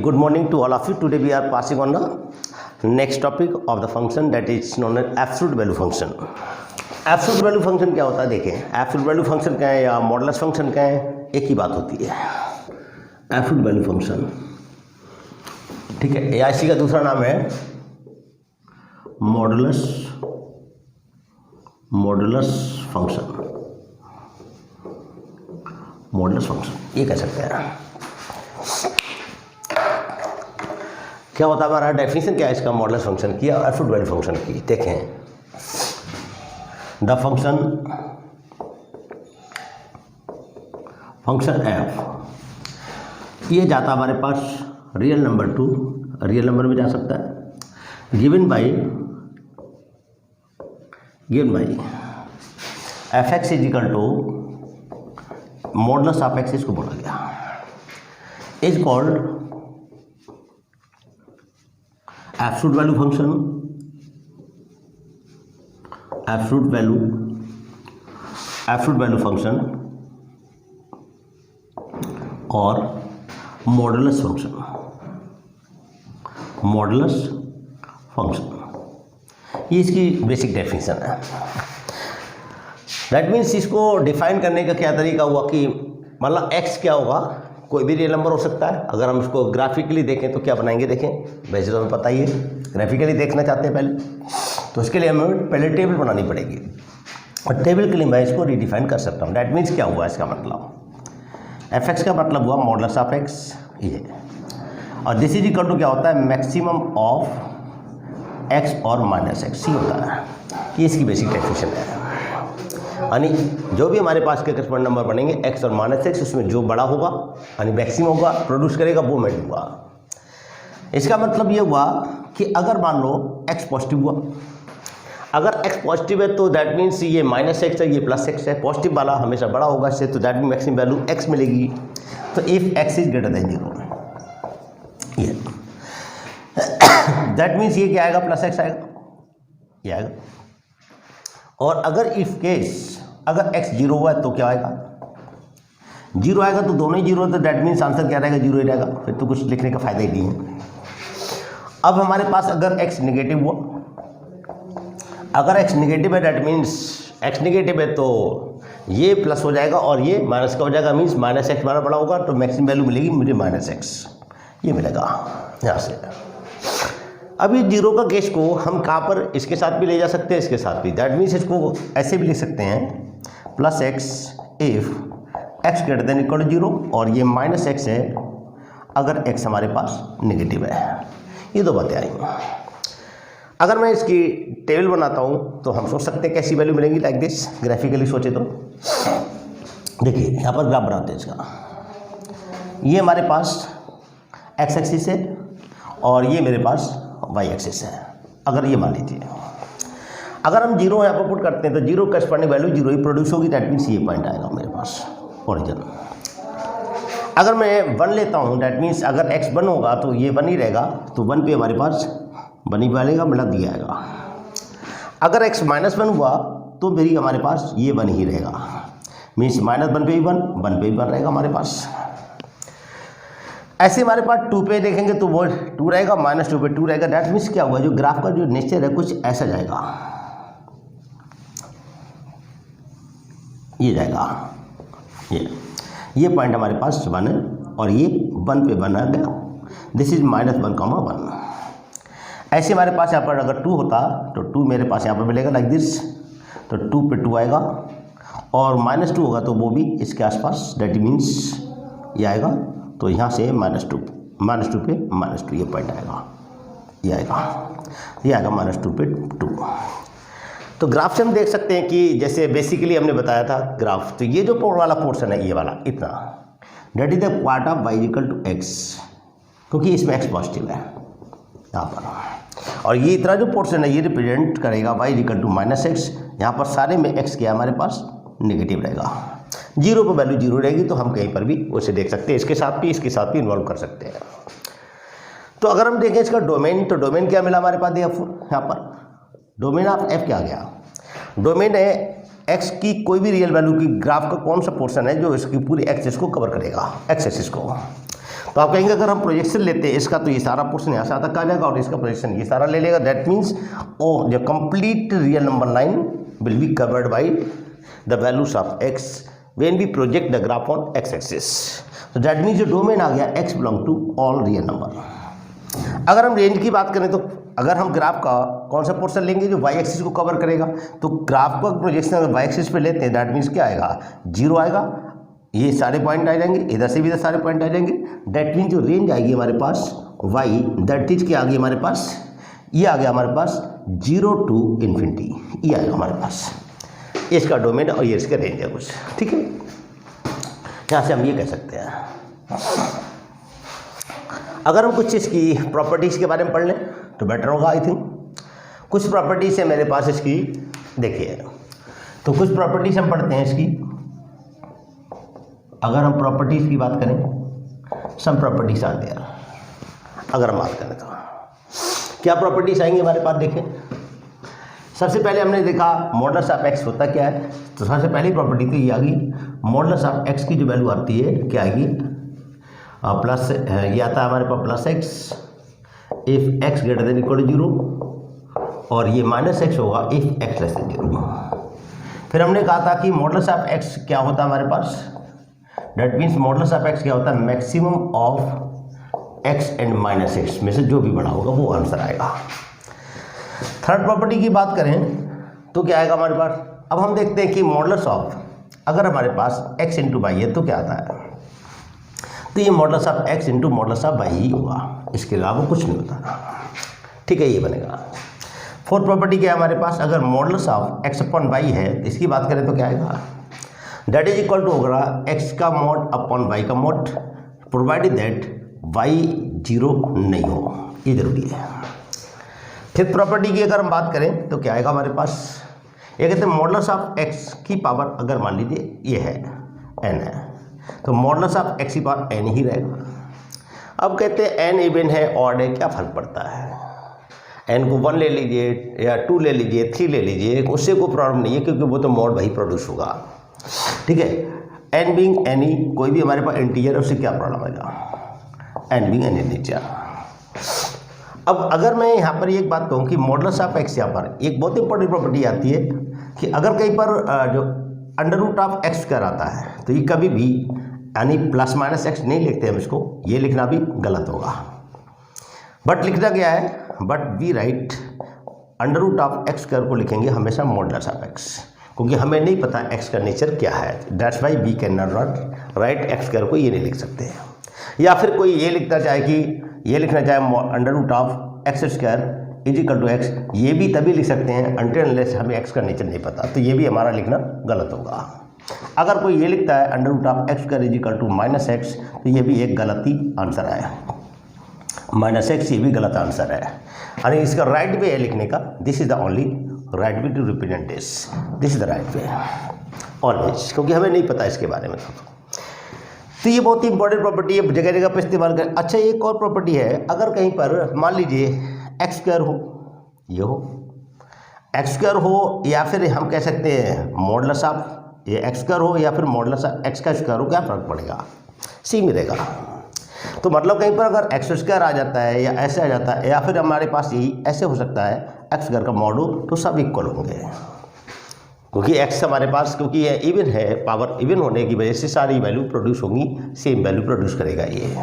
Good morning to all of you. Today we are passing on the next topic of the function that is known as absolute value function. Absolute value function क्या होता है देखें. Absolute value function क्या है या modulus function क्या है, एक ही बात होती है. Absolute value function ठीक है. AIC का दूसरा नाम है मॉडुलस फंक्शन. मॉडुलस फंक्शन ये कह सकते हैं. क्या होता है हमारा डेफिनेशन क्या है इसका मॉडुलस फंक्शन की और एब्सोल्यूट वैल्यू फंक्शन की. देखें द फंक्शन एफ ये जाता हमारे पास real number to real number में जा सकता है. Given by F X is equal to modulus of X इसको बोला गया. Is called absolute value function, absolute value function और मॉडुलस फंक्शन. ये इसकी बेसिक डेफिनेशन है. दैट मीन्स इसको डिफाइन करने का क्या तरीका हुआ कि मतलब x क्या होगा, कोई भी रियल नंबर हो सकता है. अगर हम इसको ग्राफिकली देखें तो क्या बनाएंगे, देखें वैसे तो हमें पता ही है. ग्राफिकली देखना चाहते हैं पहले तो इसके लिए हमें पहले टेबल बनानी पड़ेगी और टेबल के लिए मैं इसको रीडिफाइन कर सकता हूँ. दैट मीन्स क्या हुआ इसका मतलब एफ एक्स का मतलब हुआ मॉडुलस ऑफ एक्स ये, और दिस इज इक्वल टू क्या होता है मैक्सिमम ऑफ एक्स और माइनस एक्स ही होता है. कि इसकी बेसिक डेफिनेशन है. यानी जो भी हमारे पास के करस्पॉन्डिंग नंबर बनेंगे एक्स और माइनस एक्स, उसमें जो बड़ा होगा यानी मैक्सिमम होगा प्रोड्यूस करेगा वो मेड हुआ. इसका मतलब ये हुआ कि अगर मान लो एक्स पॉजिटिव हुआ, अगर एक्स पॉजिटिव है तो दैट मीन्स ये माइनस एक्स है ये प्लस एक्स है. पॉजिटिव वाला हमेशा बड़ा होगा इससे, तो that mean maximum value x मिलेगी. तो if x is greater then 0 ये दैट मीन्स ये क्या आएगा, प्लस एक्स आएगा ये आएगा. और अगर इफ केस अगर x 0 हुआ है तो क्या आएगा, 0 आएगा. तो दोनों ही 0 तो दैट मीन्स आंसर क्या रहेगा, 0 ही रहेगा. फिर तो कुछ लिखने का फायदा ही नहीं है. अब हमारे पास अगर x नेगेटिव हुआ, अगर x नेगेटिव है दैट मीन्स x नेगेटिव है तो ये प्लस हो जाएगा और ये माइनस का हो जाएगा. मीन्स माइनस एक्स हमारा बड़ा होगा तो मैक्सिमम वैल्यू मिलेगी मुझे माइनस एक्स ये मिलेगा यहाँ से. अब ये 0 का केस को हम कहाँ पर इसके साथ भी ले जा सकते हैं, इसके साथ भी. दैट मीन्स इसको ऐसे भी लिख सकते हैं plus x if x greater than equal to 0 और ये माइनस एक्स है अगर एक्स हमारे पास नेगेटिव है. ये दो बातें आई. अगर मैं इसकी टेबल बनाता हूँ तो हम सोच सकते हैं कैसी वैल्यू मिलेंगी. लाइक दिस ग्राफिकली सोचे तो देखिए यहाँ पर ग्राफ बनाते हैं इसका. ये हमारे पास एक्स एक्सिस है और ये मेरे पास वाई एक्सिस है. अगर ये मान लीजिए अगर हम 0 यहाँ पर पुट करते हैं तो 0 करस्पॉन्डिंग वैल्यू 0 ही प्रोड्यूस होगी. दैट मीन्स ये पॉइंट आएगा मेरे पास ओरिजिन. अगर मैं 1 लेता हूँ दैट मीन्स अगर x 1 होगा तो ये 1 ही रहेगा. तो 1 पे हमारे पास 1 ही बनेगा मतलब दिया आएगा. अगर x -1 हुआ तो मेरी हमारे पास ये 1 ही रहेगा. मीन्स -1 पे भी 1 पे भी 1 रहेगा हमारे पास. ऐसे हमारे पास 2 पे देखेंगे तो वो 2 रहेगा, -2 पे 2 रहेगा. दैट मीन्स क्या हुआ, जो ग्राफ का जो नेचर है कुछ ऐसा जाएगा, ये जाएगा. ये पॉइंट हमारे पास 1 है और ये 1 पे 1 आ गया. This is -1, 1. ऐसे हमारे पास यहाँ पर अगर 2 होता तो 2 मेरे पास यहाँ पर मिलेगा लाइक दिस. तो 2 पे 2 आएगा और -2 होगा तो वो भी इसके आसपास. दैट मीन्स ये आएगा. तो यहाँ से -2 पे -2 ये पॉइंट आएगा. ये आएगा -2 पे 2. तो ग्राफ से हम देख सकते हैं कि जैसे बेसिकली हमने बताया था ग्राफ. तो ये जो वाला पोर्शन है ये वाला इतना that is the part of y equal to x, क्योंकि इसमें x पॉजिटिव है यहाँ पर. और ये इतना जो पोर्शन है ये रिप्रेजेंट करेगा y इक्वल टू -x. यहाँ पर सारे में x क्या हमारे पास नेगेटिव रहेगा. 0 पर वैल्यू 0 रहेगी तो हम कहीं पर भी उसे देख सकते हैं. इसके साथ भी इन्वॉल्व कर सकते हैं. तो अगर हम देखें इसका डोमेन, तो डोमेन क्या मिला हमारे पास यहाँ पर डोमेन ऑफ f क्या आ गया, डोमेन है x की कोई भी रियल वैल्यू की ग्राफ का कौन सा पोर्शन है जो इसकी पूरी एक्सिस को कवर करेगा, एक्स एक्सिस को. तो आप कहेंगे अगर हम प्रोजेक्शन लेते हैं इसका तो ये सारा पोर्शन यहाँ से आता कहा जाएगा और इसका प्रोजेक्शन ये सारा ले लेगा। That means oh the complete real number line will be covered by the values of x when we project the graph on x axis. तो दैट मीन्स जो डोमेन आ गया x belong to all real number. अगर हम range की बात करें तो अगर हम ग्राफ का कौन सा पोर्शन लेंगे जो वाई एक्सिस को कवर करेगा, तो ग्राफ का प्रोजेक्शन अगर वाई एक्सिस पे लेते हैं दैट मीन्स क्या आएगा 0 आएगा, ये सारे पॉइंट आ जाएंगे, इधर से भी इधर सारे पॉइंट आ जाएंगे। दैट मीन्स जो रेंज आएगी हमारे पास वाई दैट इज क्या आ गई हमारे पास, ये आ गया हमारे पास 0 to infinity, ये आएगा हमारे पास, इसका डोमेन और ये इसका रेंज है कुछ, ठीक है। यहाँ से हम ये कह सकते हैं। अगर हम कुछ इसकी प्रॉपर्टीज़ के बारे में पढ़ लें तो बेटर होगा आई थिंक। कुछ प्रॉपर्टीज़ है मेरे पास इसकी, देखिए तो कुछ प्रॉपर्टीज़ हम पढ़ते हैं इसकी। अगर हम प्रॉपर्टीज़ की बात करें, सम प्रॉपर्टीज आर देयर, अगर हम बात करें तो क्या प्रॉपर्टीज आएंगे हमारे पास, देखें सबसे पहले हमने देखा मॉडुलस ऑफ एक्स होता क्या है, तो सबसे पहली प्रॉपर्टी तो ये आ गई मॉडुलस ऑफ एक्स की जो वैल्यू आती है क्या आएगी प्लस, ये आता है हमारे पास plus x if x greater than equal to 0 और ये माइनस एक्स होगा इफ एक्स लेस देन 0। फिर हमने कहा था कि मॉडुलस ऑफ एक्स क्या होता है हमारे पास, that means modulus of x क्या होता है maximum of x and minus x में से जो भी बड़ा होगा वो आंसर आएगा। थर्ड प्रॉपर्टी की बात करें तो क्या आएगा हमारे पास, अब हम देखते हैं कि मॉडुलस ऑफ अगर हमारे पास x इंटू वाई है तो क्या आता है, तो ये modulus of x into modulus of why he होगा, इसके अलावा कुछ नहीं होता, ठीक है, ये बनेगा। फोर्थ प्रॉपर्टी क्या है हमारे पास, अगर modulus of x upon y है तो इसकी बात करें तो क्या आएगा, दैट इज इक्वल टू होगा x का मॉड अपॉन y का मॉड प्रोवाइडेड दैट y 0 नहीं हो, ये जरूरी है। फिफ्थ प्रॉपर्टी की अगर हम बात करें तो क्या आएगा हमारे पास, ये कहते हैं मॉडुलस ऑफ x की पावर अगर मान लीजिए ये है n है तो मॉडुलस ऑफ x की पावर n ही रहेगा। अब कहते हैं n इवन है ऑड है, क्या फ़र्क पड़ता है, n को 1 ले लीजिए या 2 ले लीजिए 3 ले लीजिए, उससे कोई प्रॉब्लम नहीं है क्योंकि वो तो मॉड वही प्रोड्यूस होगा, ठीक है। n बीइंग एनी कोई भी हमारे पास इंटीजर है उससे क्या प्रॉब्लम आएगा, n बीइंग एनी इंटीजर। अब अगर मैं यहाँ पर एक बात कहूँ कि मॉडुलस ऑफ एक्स यहाँ पर एक बहुत इंपॉर्टेंट प्रॉपर्टी आती है कि अगर कहीं पर जो अंडर रूट ऑफ एक्स कर आता है तो ये कभी भी यानी प्लस माइनस एक्स नहीं लिखते हम इसको, ये लिखना भी गलत होगा, बट लिखना क्या है, but we write under root of x कर को लिखेंगे हमेशा मॉडुलस ऑफ एक्स, क्योंकि हमें नहीं पता एक्स का नेचर क्या है, that's why we can not write x कर को, ये नहीं लिख सकते हैं। या फिर कोई ये लिखना चाहे कि ये लिखना चाहे under root of x square is equal to x, ये भी तभी लिख सकते हैं अनटिल अनलेस हमें एक्स का नेचर नहीं पता, तो ये भी हमारा लिखना गलत होगा। अगर कोई ये लिखता है under root of x square is equal to minus x, तो ये भी एक गलती आंसर है, माइनस एक्स ये भी गलत आंसर है, यानी इसका राइट वे है लिखने का, this is the only right way to represent this is the right way always, क्योंकि हमें नहीं पता इसके बारे में। तो ये बहुत ही इंपॉर्टेंट प्रॉपर्टी है, जगह जगह पर इस्तेमाल करें। अच्छा एक और प्रॉपर्टी है, अगर कहीं पर मान लीजिए एक्स स्क्वायर हो, ये हो एक्स स्क्वायर हो या फिर हम कह सकते हैं मॉडुलस ऑफ ये एक्स स्क्वायर हो या फिर मॉडुलस ऑफ एक्स का स्क्वायर हो, क्या फ़र्क पड़ेगा, सेम ही रहेगा। तो मतलब कहीं पर अगर एक्स स्क्वायर आ जाता है या ऐसे आ जाता है या फिर हमारे पास यही ऐसे हो सकता है एक्स स्क्वायर का मॉड हो, तो सब इक्वल होंगे, क्योंकि एक्स हमारे पास क्योंकि ये इवन है, पावर इवन होने की वजह से सारी वैल्यू प्रोड्यूस होंगी, सेम वैल्यू प्रोड्यूस करेगा ये।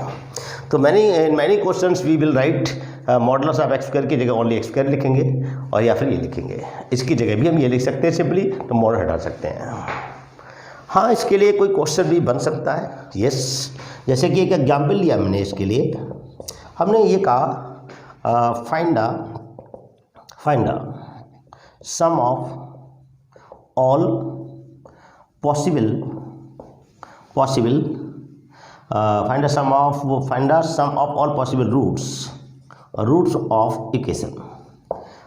तो many questions we will write modulus of x square की जगह ओनली एक्स स्क्वायर लिखेंगे और या फिर ये लिखेंगे, इसकी जगह भी हम ये लिख सकते हैं सिंपली, तो मॉड हटा सकते हैं। हाँ इसके लिए कोई क्वेश्चन भी बन सकता है, यस, जैसे कि एक एग्जाम्पल लिया मैंने इसके लिए, हमने ये कहा find sum of all possible find a sum of all possible roots of equation।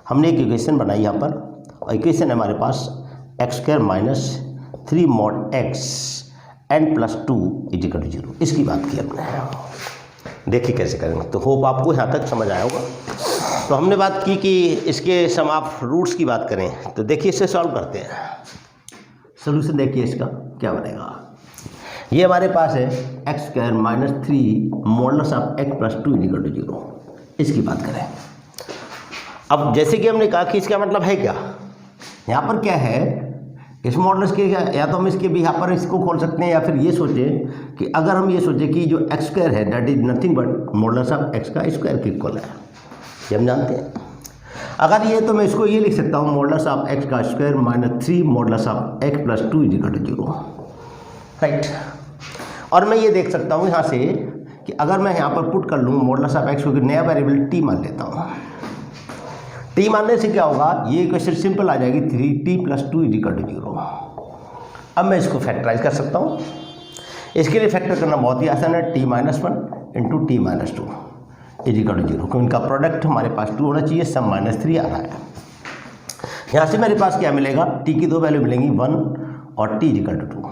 हमने एक इक्वेशन बनाई यहाँ पर और इक्वेशन है हमारे पास x square minus 3 mod x n plus 2 is equal to 0, इसकी बात की हमने, देखिए कैसे करेंगे। तो होप आपको यहाँ तक समझ आया होगा। तो हमने बात की कि इसके सम ऑफ रूट्स की बात करें, तो देखिए इसे सॉल्व करते हैं, सोल्यूशन देखिए इसका क्या बनेगा। ये हमारे पास है x square minus 3 modulus of x plus 2 equal to 0। इसकी बात करें, अब जैसे कि हमने कहा कि इसका मतलब है क्या, यहाँ पर क्या है, इस मॉडुलस के या तो हम इसके भी यहाँ पर इसको खोल सकते हैं, या फिर ये सोचें कि अगर हम ये सोचें कि जो एक्स स्क्वायर है that is nothing but modulus of x का स्क्वायर के इक्वल है, ये हम जानते हैं। अगर ये तो मैं इसको ये लिख सकता हूँ मॉडुलस ऑफ एक्स का square minus 3 modulus of x plus 2 equal to 0, right. और मैं ये देख सकता हूँ यहाँ से कि अगर मैं यहाँ पर पुट कर लूँ मॉडुलस ऑफ एक्स को नया वेरिएबल टी मान लेता हूँ, टी मानने से क्या होगा, ये इक्वेशन सिंपल आ जाएगी 3t प्लस 2 इक्वल टू 0। अब मैं इसको फैक्टराइज कर सकता हूँ। इसके लिए फैक्टर करना बहुत ही आसान है, t minus 1 into t minus 2 equal to 0, क्योंकि इनका प्रोडक्ट हमारे पास 2 होना चाहिए, सम माइनस 3 आ रहा है। यहाँ से मेरे पास क्या मिलेगा, t की दो वैल्यू मिलेंगी 1 और t इक्वल टू 2,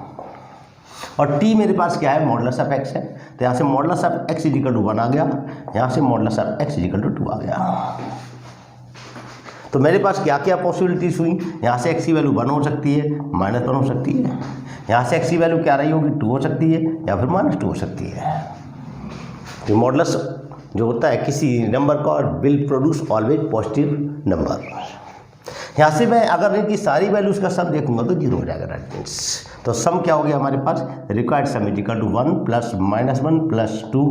और t मेरे पास क्या है मॉडुलस ऑफ x है, तो यहाँ से modulus of x equal to 1 आ गया, यहाँ से modulus of x equal to 2 आ गया। तो मेरे पास क्या क्या पॉसिबिलिटीज हुई, यहाँ से x की वैल्यू 1 हो सकती है, -1 हो सकती है, यहाँ से x की वैल्यू क्या रही होगी 2 हो सकती है, या फिर -2 हो सकती है। तो मॉडुलस जो होता है किसी नंबर का और will produce always positive number. यहाँ से मैं अगर इनकी सारी वैल्यूज़ का सम देखूंगा तो 0 हो जाएगा, दैट मीन्स तो सम क्या हो गया हमारे पास, required sum is equal to 1 plus -1 plus 2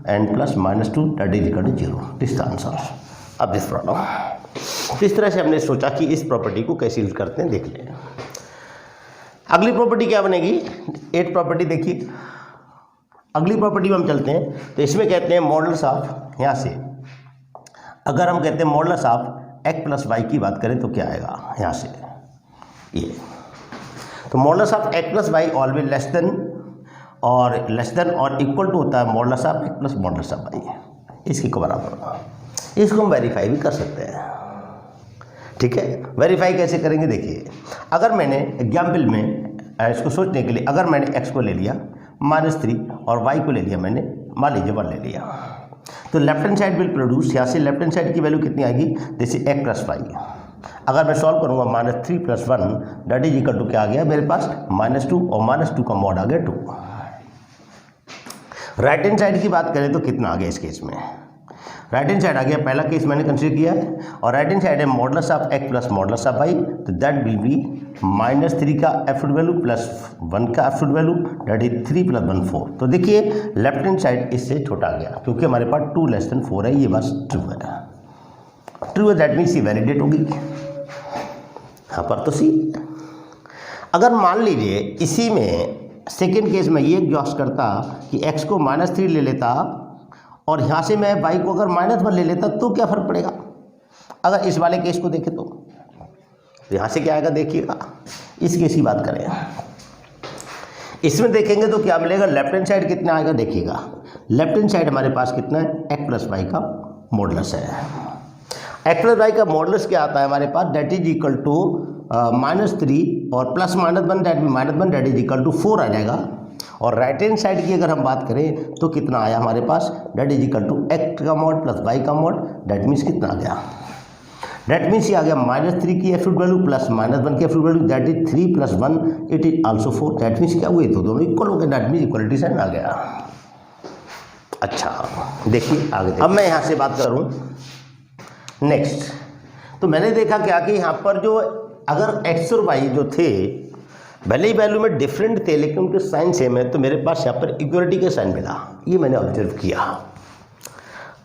and plus -2 that is equal to 0, this the answer of this problem. इस तरह से हमने सोचा कि इस प्रॉपर्टी को कैसे यूज करते हैं देख लें। अगली प्रॉपर्टी क्या बनेगी, 8 प्रॉपर्टी देखिए। अगली प्रॉपर्टी में हम चलते हैं, तो इसमें कहते हैं मॉडुलस ऑफ, यहाँ से अगर हम कहते हैं modulus of x plus y की बात करें तो क्या आएगा, यहाँ से ये, तो modulus of x plus y always less than और इक्वल टू होता है modulus of x plus modulus of y, इसके को बराबर। इसको हम वेरीफाई भी कर सकते हैं, ठीक है। वेरीफाई कैसे करेंगे देखिए, अगर मैंने एग्जाम्पल में इसको सोचने के लिए अगर मैंने x को ले लिया -3 और y को ले लिया मैंने मान लीजिए 1 ले लिया, तो left hand side will produce, यहाँ से लेफ्ट हैंड साइड की वैल्यू कितनी आएगी, जैसे x प्लस वाई। अगर मैं सॉल्व करूँगा -3 + 1 दैट इज इक्वल टू क्या आ गया मेरे पास -2, और -2 का मॉड आ गया 2। राइट हैंड साइड की बात करें तो कितना आ गया इस केस में, राइट हैंड साइड आ गया, पहला केस मैंने कंसीडर किया है, और राइट हैंड साइड है modulus of x plus modulus of y, तो दैट विल बी -3 का एब्सोल्यूट वैल्यू प्लस 1 का एब्सोल्यूट वैल्यू दैट इज 3 + 1 4। तो देखिए लेफ्ट हैंड साइड इससे छोटा आ गया क्योंकि हमारे पास 2 < 4 है, ये बस ट्रू है, ट्रू है दैट मीन्स ये वैलिडेट होगी। यहाँ पर तो सी, अगर मान लीजिए इसी में सेकेंड केस में ये एग्जॉस्ट करता कि x को -3 ले लेता और यहाँ से मैं y को अगर -1 ले लेता तो क्या फ़र्क पड़ेगा, अगर इस वाले केस को देखें तो यहाँ से क्या आएगा देखिएगा, इस केस की बात करें इसमें देखेंगे तो क्या मिलेगा, लेफ्ट हैंड साइड कितना आएगा देखिएगा, लेफ्ट हैंड साइड हमारे पास कितना है x प्लस वाई का मॉडुलस है। x प्लस वाई का मॉडुलस क्या आता है हमारे पास, दैट इज इक्वल टू -3 और plus -1 that is equal to 4 आ जाएगा। और राइट हैंड साइड की अगर हम बात करें तो कितना आया हमारे पास, that is equal to x का मॉड प्लस y का मॉड, दैट मीन्स कितना आ गया, दैट मीन्स ये आ गया -3 की एब्सोल्यूट वैल्यू प्लस -1 की absolute value, that is 3 + 1 it is also 4, that means क्या हुए तो दोनों इक्वल हो गए, दैट मीन्स इक्वलिटी साइन आ गया। अच्छा देखिए आगे, अब मैं यहाँ से बात करूँ नेक्स्ट, तो मैंने देखा क्या कि यहाँ पर जो अगर x और y जो थे भले ही वैल्यू में डिफरेंट थे लेकिन उनके साइन सेम है, तो मेरे पास यहाँ पर इक्वलिटी का साइन मिला, ये मैंने ऑब्जर्व किया।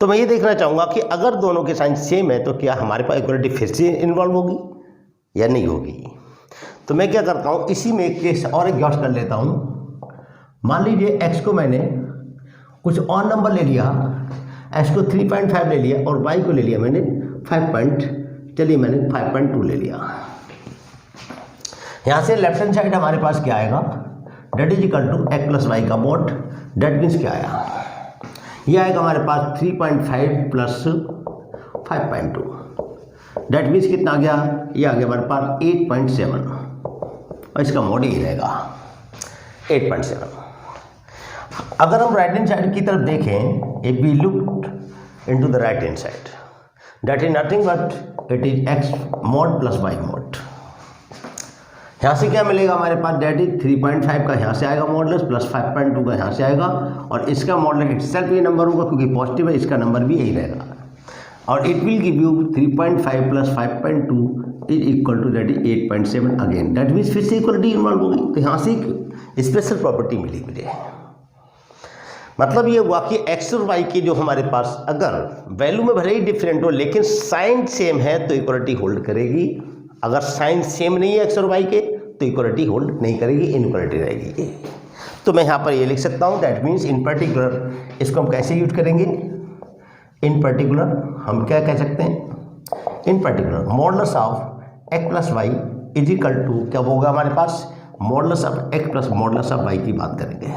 तो मैं ये देखना चाहूँगा कि अगर दोनों के साइन सेम है तो क्या हमारे पास इक्वलिटी फिर से इन्वॉल्व होगी या नहीं होगी। तो मैं क्या करता हूँ, इसी में एक केस और एग्जॉस्ट कर लेता हूँ। मान लीजिए x को मैंने कुछ और नंबर ले लिया, x को 3.5 ले लिया और y को ले लिया मैंने 5.2 ले लिया। यहाँ से लेफ्ट हैंड साइड हमारे पास क्या आएगा, that is equal to x plus y का मॉड, डेट मीन्स क्या आया, ये आएगा हमारे पास 3.5 प्लस 5.2, डेट मीन्स कितना आ गया, ये आ गया हमारे पास 8.7 और इसका मॉड ही रहेगा 8.7। अगर हम राइट हैंड साइड की तरफ देखें, if we look into the right hand side, that is nothing but it is x mod plus y mod. यहाँ से क्या मिलेगा हमारे पास, डेट इज 3.5 का यहाँ से आएगा मॉडुलस, प्लस 5.2 का यहाँ से आएगा, और इसका मॉडुलस इटसेल्फ ये नंबर होगा क्योंकि पॉजिटिव है, इसका नंबर भी यही रहेगा, और it will give you 3.5 plus 5.2 is equal to that is 8.7 again, that means फिर से इक्वलिटी इन्वॉल्व हो गई। तो यहाँ से एक स्पेशल प्रॉपर्टी मिली मुझे, मतलब ये हुआ कि एक्स और वाई की जो हमारे पास अगर वैल्यू में भले ही डिफरेंट हो लेकिन साइन सेम है तो इक्वलिटी होल्ड करेगी, अगर साइन सेम नहीं है एक्स और वाई के तो इक्वलिटी होल्ड नहीं करेगी, इनइक्वलिटी रहेगी। तो मैं यहाँ पर ये लिख सकता हूँ, दैट मीन्स इन पर्टिकुलर इसको हम कैसे यूज करेंगे, इन पर्टिकुलर हम क्या कह सकते हैं, in particular modulus of x plus y is equal to क्या होगा हमारे पास, modulus of x plus modulus of y की बात करेंगे,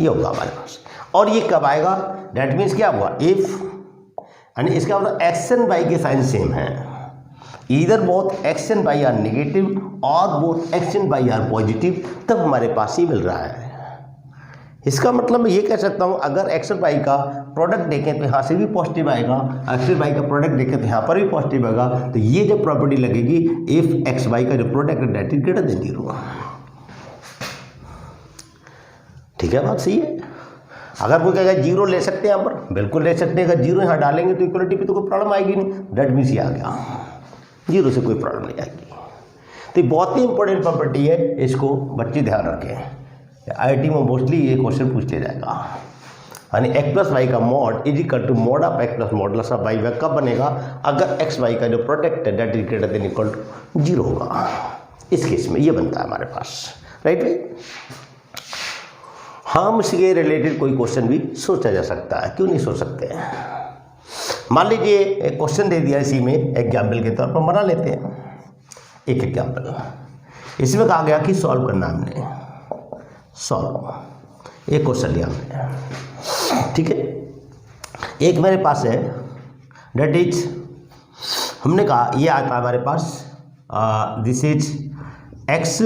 ये होगा हमारे पास। और ये कब आएगा, दैट मीन्स क्या हुआ, इफ यानी इसका मतलब एक्स एंड वाई के साइन सेम है, इधर both x and y are negative और both x and y are positive, तब हमारे पास ही मिल रहा है। इसका मतलब मैं ये कह सकता हूँ, अगर एक्स और वाई का प्रोडक्ट देखें तो यहाँ से भी पॉजिटिव आएगा, एक्स और वाई का प्रोडक्ट देखें तो यहाँ पर भी पॉजिटिव आएगा, तो ये जो प्रॉपर्टी लगेगी इफ एक्स वाई का जो प्रोडक्ट है दैट इज ग्रेटर देन 0। ठीक है, बात सही है। अगर कोई कहेगा 0 ले सकते हैं यहाँ पर, बिल्कुल ले सकते हैं, अगर 0 यहाँ डालेंगे तो इक्वलिटी पे तो कोई प्रॉब्लम आएगी नहीं, दैट मीन्स ये आ गया, 0 से कोई प्रॉब्लम नहीं आएगी। तो बहुत ही इंपॉर्टेंट प्रॉपर्टी है, इसको बच्चे ध्यान रखें, आईआईटी में मोस्टली ये क्वेश्चन पूछ लिया जाएगा। यानी एक्स प्लस वाई का mod is equal to mod of x plus modulus of y, कब बनेगा, अगर एक्स वाई का जो प्रोडक्ट है that is greater than equal to 0 होगा, इस केस में ये बनता है हमारे पास, राइट भाई। हम इसके रिलेटेड कोई क्वेश्चन भी सोचा जा सकता है, क्यों नहीं सोच सकते हैं। मान लीजिए एक क्वेश्चन दे दिया, इसी में एग्जाम्पल के तौर पर बना लेते हैं एक एग्जाम्पल। इसमें कहा गया कि सॉल्व करना हमने, सॉल्व एक क्वेश्चन लिया हमने, ठीक है। एक मेरे पास है डेट इज, हमने कहा ये आता है हमारे पास, दिस इज एक्स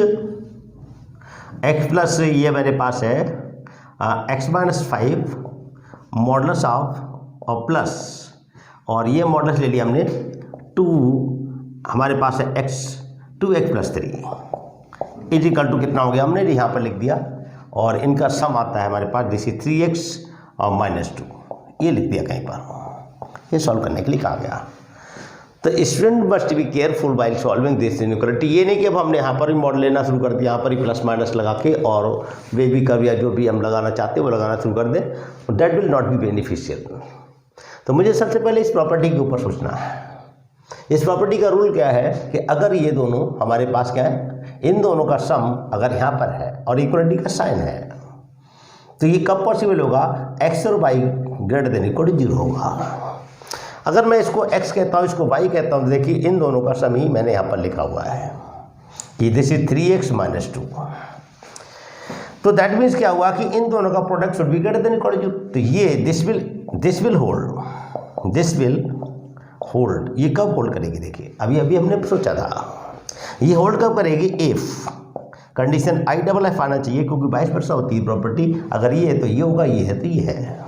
प्लस ये मेरे पास है एक्स माइनस 5 मॉडुलस ऑफ और प्लस, और ये मॉडुलस ले लिया हमने 2, हमारे पास है x plus 3 is equal to कितना हो गया, हमने यहाँ पर लिख दिया, और इनका सम आता है हमारे पास दिस इज 3x और -2, ये लिख दिया कहीं पर, ये सॉल्व करने के लिए कहा गया। तो student must be careful while solving this inequality, ये नहीं कि अब हमने यहाँ पर भी मॉडल लेना शुरू कर दिया, यहाँ पर ही प्लस माइनस लगा के और बेबी कर्व या जो भी हम लगाना चाहते हैं वो लगाना शुरू कर दें, that will not be beneficial. तो मुझे सबसे पहले इस प्रॉपर्टी के ऊपर सोचना है। इस प्रॉपर्टी का रूल क्या है कि अगर ये दोनों हमारे पास क्या है, इन दोनों का सम अगर यहाँ पर है और इक्वलिटी का साइन है, तो ये कब पॉसिबल होगा, एक्स और y greater than equal to 0 होगा। अगर मैं इसको x कहता हूँ, इसको y कहता हूँ, तो देखिए इन दोनों का सम ही मैंने यहाँ पर लिखा हुआ है कि दिस इज 3x - 2, तो दैट मीन्स क्या हुआ कि इन दोनों का product should be greater than equal to, तो ये दिस विल होल्ड, ये कब होल्ड करेगी, देखिए अभी हमने सोचा था, ये होल्ड कब करेगी, इफ कंडीशन I आना चाहिए, क्योंकि 22% होती है प्रॉपर्टी, अगर ये है तो ये होगा, ये है तो ये है।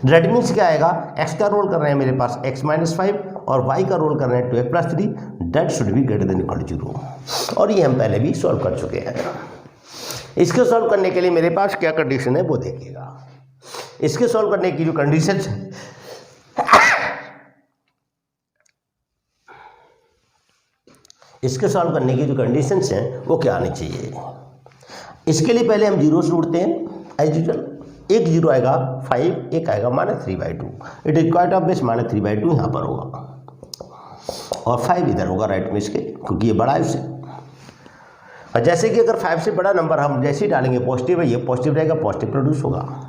दैट मीन्स क्या आएगा, x का रोल कर रहे हैं मेरे पास x - 5 और y का रोल कर रहे हैं 2x + 3, that should be greater than equal to 0, और ये हम पहले भी सॉल्व कर चुके हैं। इसको सॉल्व करने के लिए मेरे पास क्या कंडीशन है वो देखिएगा। इसके सॉल्व करने की जो कंडीशन है, इसके सॉल्व करने की जो कंडीशंस हैं वो क्या आनी चाहिए। इसके लिए पहले हम जीरो से उठते हैं एज यूजुअल, एक जीरो आएगा 5, एक आएगा -3/2, इट इज क्वाइट ऑब्वियस -3/2 यहाँ पर होगा और 5 इधर होगा राइट में इसके, क्योंकि ये बड़ा है उससे। और जैसे कि अगर 5 से बड़ा नंबर हम जैसे ही डालेंगे पॉजिटिव है, ये पॉजिटिव रहेगा, पॉजिटिव प्रोड्यूस होगा।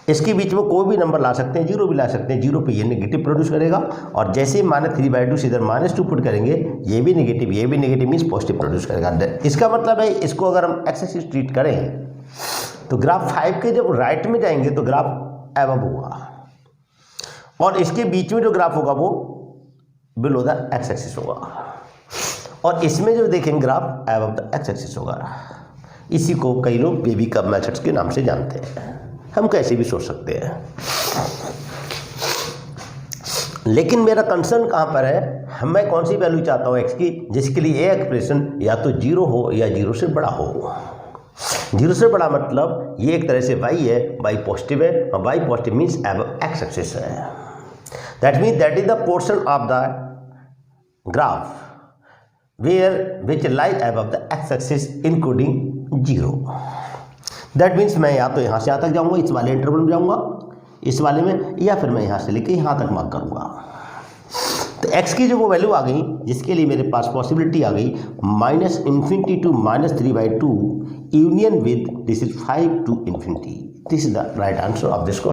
इसके बीच में कोई भी नंबर ला सकते हैं, जीरो भी ला सकते हैं, जीरो पे ये नेगेटिव प्रोड्यूस करेगा, और जैसे ही -3/2 से इधर -2 पुट करेंगे, ये भी नेगेटिव, ये भी नेगेटिव, मीन्स पॉजिटिव प्रोड्यूस करेगा। इसका मतलब है इसको अगर हम एक्स एक्सिस ट्रीट करें तो ग्राफ 5 के जब राइट में जाएंगे तो ग्राफ एबव होगा, और इसके बीच में जो ग्राफ होगा वो बिलो द एक्स एक्सिस होगा, और इसमें जो देखेंगे graph above the x axis होगा। इसी को कई लोग बेबी कर्व मेथड्स के नाम से जानते हैं, हम कैसे भी सोच सकते हैं। लेकिन मेरा कंसर्न कहाँ पर है, मैं कौन सी वैल्यू चाहता हूँ एक्स की, जिसके लिए ये एक्सप्रेशन या तो जीरो हो या जीरो से बड़ा हो। जीरो से बड़ा मतलब ये एक तरह से वाई है, वाई पॉजिटिव है, और y positive means above x axis है। That means that is the portion of the graph where which lie above the x axis including zero. दैट मीन्स मैं या तो यहाँ से यहाँ तक जाऊँगा, इस वाले इंटरवल में जाऊँगा, इस वाले में, या फिर मैं यहाँ से लेके यहाँ तक मार्क करूँगा। तो x की जो वो वैल्यू आ गई जिसके लिए मेरे पास पॉसिबिलिटी आ गई -∞ to -3/2 union with this is 5 to ∞। This is the right answer of this question.